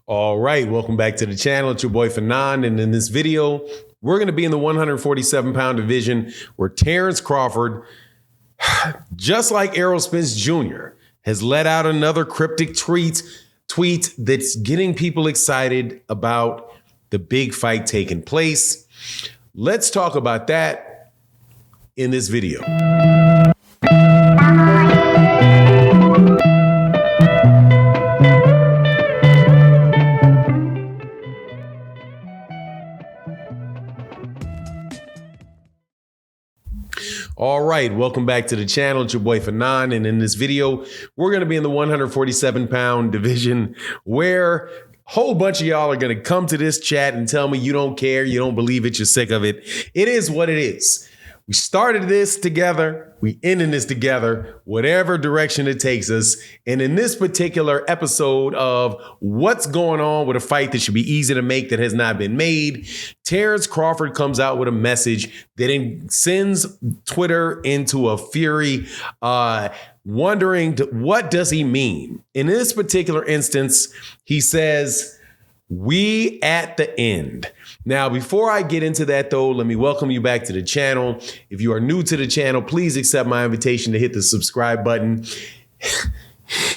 All right, welcome back to the channel. It's your boy Fanon, and in this video, we're going to be in the 147-pound division where Terence Crawford, just like Errol Spence Jr., has let out another cryptic tweet that's getting people excited about the big fight taking place. Let's talk about that in this video. All right, welcome back to the channel. It's your boy Fanon, and in this video, we're going to be in the 147-pound division where a whole bunch of y'all are going to come to this chat and tell me you don't care, you don't believe it, you're sick of it. It is what it is. We started this together. We ended this together, whatever direction it takes us. And in this particular episode of what's going on with a fight that should be easy to make that has not been made, Terence Crawford comes out with a message that sends Twitter into a fury, wondering what does he mean? In this particular instance, he says, "We at the end." Now, before I get into that, though, let me welcome you back to the channel. If you are new to the channel, please accept my invitation to hit the subscribe button.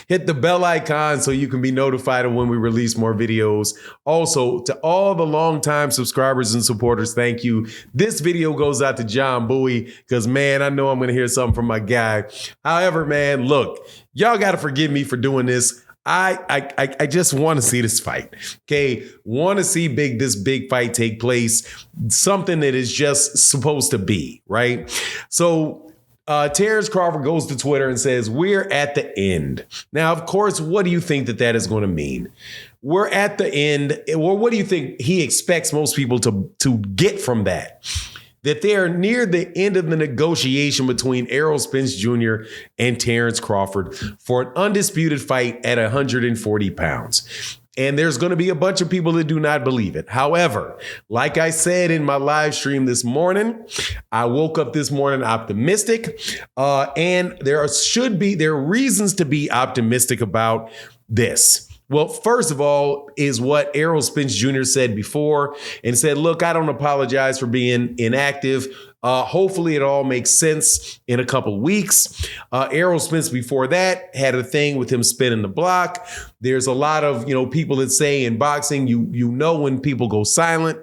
Hit the bell icon so you can be notified of when we release more videos. Also, to all the longtime subscribers and supporters, thank you. This video goes out to John Bowie because, man, I know I'm going to hear something from my guy. However, man, look, y'all got to forgive me for doing this. I just want to see this fight. Okay, want to see this big fight take place. Something that is just supposed to be, right? So Terence Crawford goes to Twitter and says, "We're at the end." Now, of course, what do you think that is going to mean? We're at the end. Well, what do you think he expects most people to get from that? That they are near the end of the negotiation between Errol Spence Jr. and Terence Crawford for an undisputed fight at 140 pounds. And there's going to be a bunch of people that do not believe it. However, like I said in my live stream this morning, I woke up this morning optimistic, and there are reasons to be optimistic about this. Well, first of all, is what Errol Spence Jr. said before and said, "Look, I don't apologize for being inactive. Hopefully it all makes sense in a couple weeks." Errol Spence before that had a thing with him spinning the block. There's a lot of, people that say in boxing, you know when people go silent,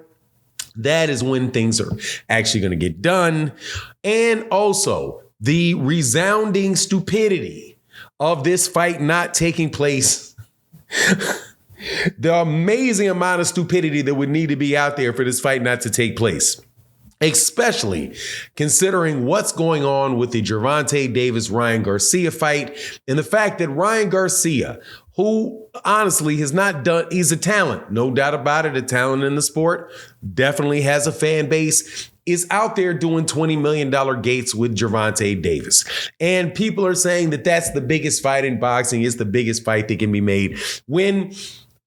that is when things are actually going to get done. And also the resounding stupidity of this fight not taking place. The amazing amount of stupidity that would need to be out there for this fight not to take place, especially considering what's going on with the Gervonta Davis-Ryan Garcia fight and the fact that Ryan Garcia, who honestly has not done, he's a talent, no doubt about it, a talent in the sport, definitely has a fan base, is out there doing $20 million gates with Gervonta Davis. And people are saying that that's the biggest fight in boxing. It's the biggest fight that can be made, when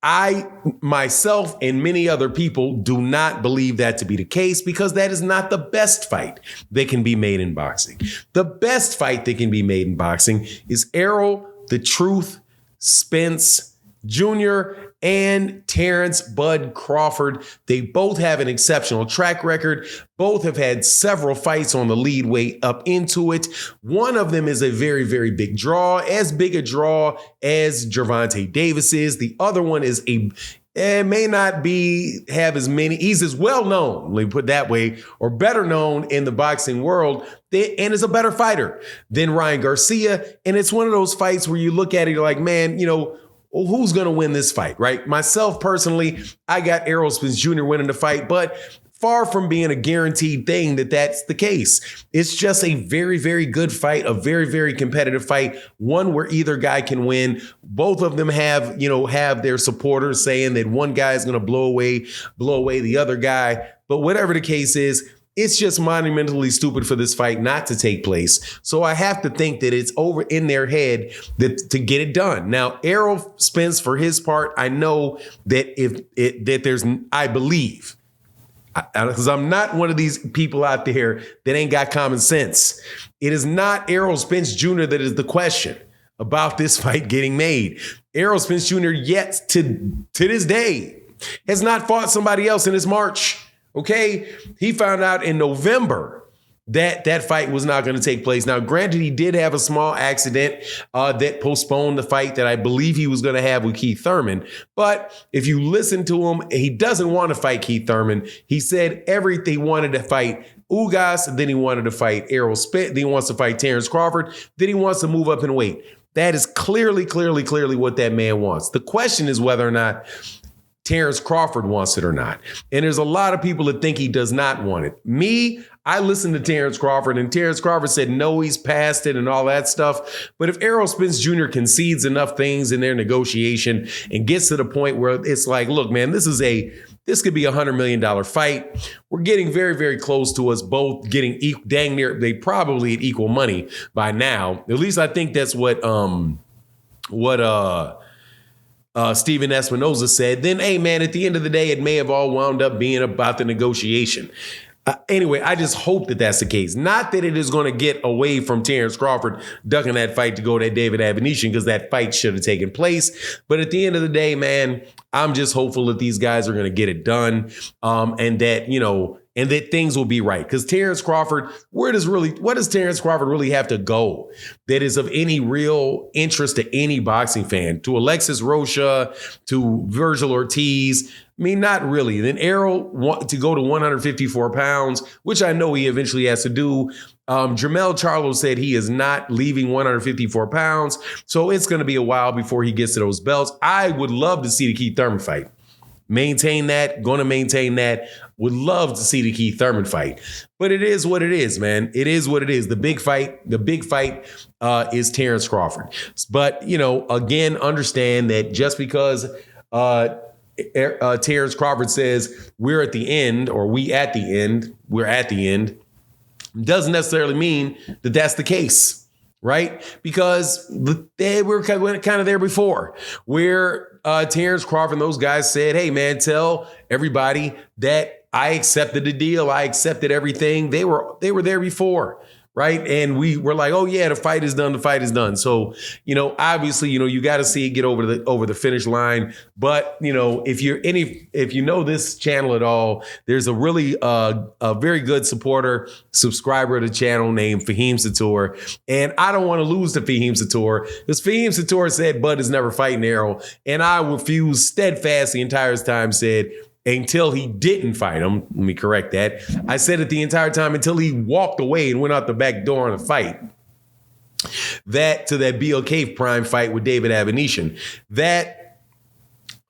I, myself, and many other people do not believe that to be the case, because that is not the best fight that can be made in boxing. The best fight that can be made in boxing is Errol, the Truth, Spence Jr., and Terence Bud Crawford. They both have an exceptional track record. Both have had several fights on the lead way up into it. One of them is a very, very big draw, as big a draw as Gervonta Davis is. The other one is may not have as many. He's as well known, let me put it that way, or better known in the boxing world, and is a better fighter than Ryan Garcia. And it's one of those fights where you look at it, you're like, man, who's going to win this fight, right? Myself, personally, I got Errol Spence Jr. winning the fight, but far from being a guaranteed thing that's the case. It's just a very, very good fight, a very, very competitive fight, one where either guy can win. Both of them have their supporters saying that one guy is going to blow away the other guy. But whatever the case is, it's just monumentally stupid for this fight not to take place. So I have to think that it's over in their head to get it done. Now, Errol Spence, for his part, I know that I believe, because I'm not one of these people out there that ain't got common sense. It is not Errol Spence Jr. that is the question. about this fight getting made. Errol Spence Jr. yet to this day has not fought somebody else in his March. Okay, he found out in November that fight was not going to take place. Now, granted, he did have a small accident that postponed the fight that I believe he was going to have with Keith Thurman. But if you listen to him, he doesn't want to fight Keith Thurman. He said everything. He wanted to fight Ugas, then he wanted to fight Errol Spence, then he wants to fight Terence Crawford, then he wants to move up in weight. That is clearly what that man wants. The question is whether or not Terence Crawford wants it or not. And there's a lot of people that think he does not want it. Me, I listened to Terence Crawford, and Terence Crawford said, no, he's past it and all that stuff. But if Errol Spence Jr. concedes enough things in their negotiation and gets to the point where it's like, look, man, this could be $100 million fight. We're getting very, very close to us both getting dang near, they probably at equal money by now. At least I think that's what Steven Espinoza said. Then, hey, man, at the end of the day, it may have all wound up being about the negotiation. Anyway, I just hope that that's the case. Not that it is going to get away from Terence Crawford ducking that fight to go to David Avanesyan, because that fight should have taken place. But at the end of the day, man, I'm just hopeful that these guys are going to get it done, and that things will be right. Because Terence Crawford, what does Terence Crawford really have to go that is of any real interest to any boxing fan? To Alexis Rocha, to Virgil Ortiz? I mean, not really. Then Errol to go to 154 pounds, which I know he eventually has to do. Jermell Charlo said he is not leaving 154 pounds. So it's going to be a while before he gets to those belts. I would love to see the Keith Thurman fight. Maintain that, going to maintain that. Would love to see the Keith Thurman fight. But it is what it is, man. It is what it is. The big fight is Terence Crawford. But, again, understand that just because Terence Crawford says we're at the end, or we're at the end, doesn't necessarily mean that that's the case, right? Because they were kind of there before, where Terence Crawford and those guys said, hey, man, tell everybody that I accepted the deal. I accepted everything. They were there before. Right. And we were like, oh, yeah, the fight is done. The fight is done. So, obviously, you got to see it get over the finish line. But, if you know this channel at all, there's a really a very good subscriber of the channel named Fahim Sator. And I don't want to lose to Fahim Sator, because Fahim Sator said Bud is never fighting Errol. And I refused steadfast the entire time, said, until he didn't fight him. Let me correct that. I said it the entire time until he walked away and went out the back door on a fight. That to that BLK Prime fight with David Avanesyan. That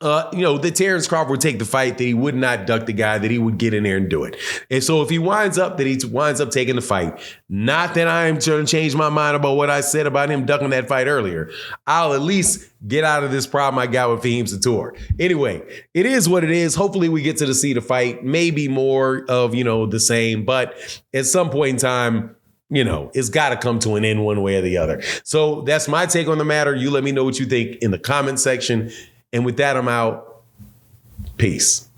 that Terence Crawford would take the fight, that he would not duck the guy, that he would get in there and do it. And so if he winds up taking the fight, not that I'm trying to change my mind about what I said about him ducking that fight earlier, I'll at least get out of this problem I got with Fahim Sator. Anyway, it is what it is. Hopefully we get to see the fight, maybe more of, the same, but at some point in time, it's got to come to an end one way or the other. So that's my take on the matter. You let me know what you think in the comment section. And with that, I'm out. Peace.